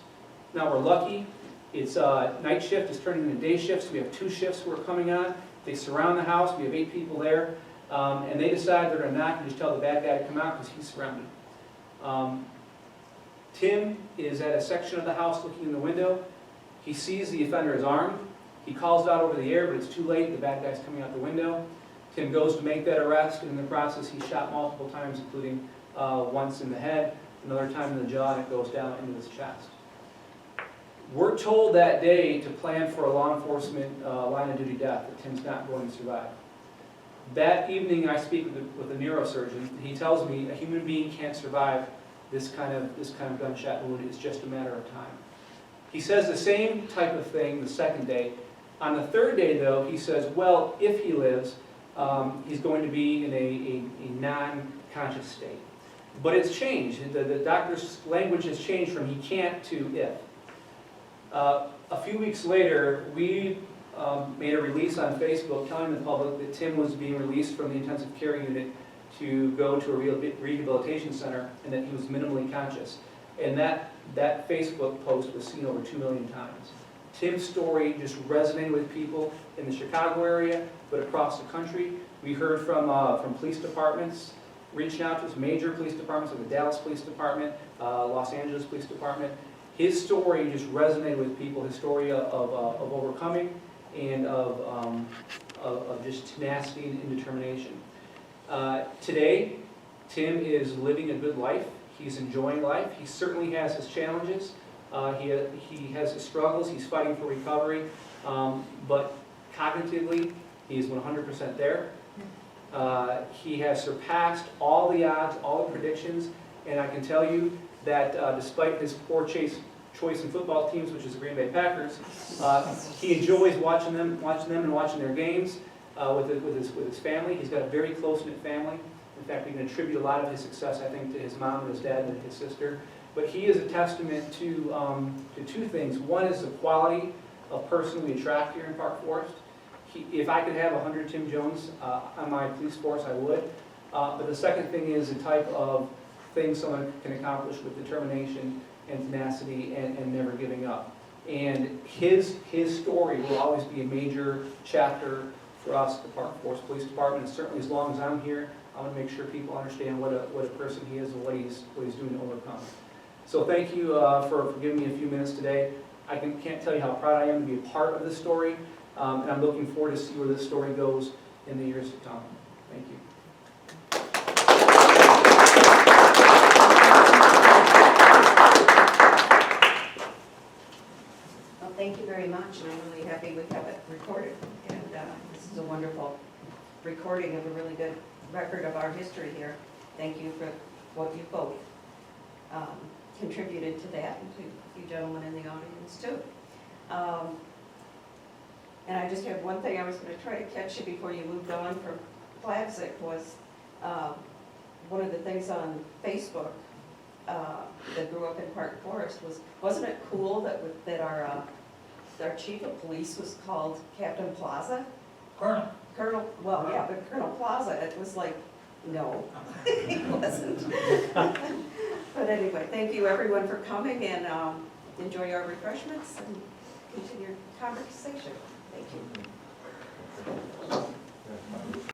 Now, we're lucky. It's night shift is turning into day shifts. We have 2 shifts we're coming on. They surround the house. We have 8 people there. And they decide they're going to knock and just tell the bad guy to come out because he's surrounded. Tim is at a section of the house looking in the window. He sees the offender is armed. He calls out over the air, but it's too late. The bad guy's coming out the window. Tim goes to make that arrest, and in the process he's shot multiple times, including once in the head, another time in the jaw, and it goes down into his chest. We're told that day to plan for a law enforcement line of duty death, that Tim's not going to survive. That evening I speak with a neurosurgeon. He tells me a human being can't survive this kind of gunshot wound. It's just a matter of time. He says the same type of thing the second day. On the third day, though, he says, well, if he lives, he's going to be in a non-conscious state. But it's changed. The doctor's language has changed from he can't to if. A few weeks later, we made a release on Facebook telling the public that Tim was being released from the intensive care unit to go to a rehabilitation center and that he was minimally conscious. And that Facebook post was seen over 2 million times. Tim's story just resonated with people in the Chicago area, but across the country. We heard from police departments reaching out to us, major police departments like the Dallas Police Department, Los Angeles Police Department. His story just resonated with people, his story of overcoming and of just tenacity and determination. Today, Tim is living a good life. He's enjoying life. He certainly has his challenges. He has his struggles. He's fighting for recovery. But cognitively, he is 100% there. He has surpassed all the odds, all the predictions. And I can tell you that despite his poor choice in football teams, which is the Green Bay Packers, he enjoys watching them and watching their games with his family. He's got a very close-knit family. In fact, we can attribute a lot of his success, I think, to his mom and his dad and his sister. But he is a testament to 2 things. One is the quality of person we attract here in Park Forest. If I could have 100 Tim Jones on my police force, I would. But the second thing is the type of things someone can accomplish with determination and tenacity and never giving up. And his story will always be a major chapter for us, the Park Forest Police Department. And certainly as long as I'm here, I want to make sure people understand what a person he is and what he's doing to overcome. So thank you for giving me a few minutes today. I can't tell you how proud I am to be a part of this story, and I'm looking forward to see where this story goes in the years to come. Thank you. thank you very much, and I'm really happy we have it recorded. And this is a wonderful recording of a really good record of our history here. Thank you for what you both contributed to that, and to you gentlemen in the audience too. And I just have one thing I was going to try to catch you before you moved on from Plavsic was one of the things on Facebook that grew up in Park Forest wasn't it cool that our chief of police was called Captain Plaza? Colonel, Well, yeah, but Colonel Plaza, it was like, no, he wasn't. But anyway, thank you everyone for coming, and enjoy our refreshments and continue your conversation. Thank you.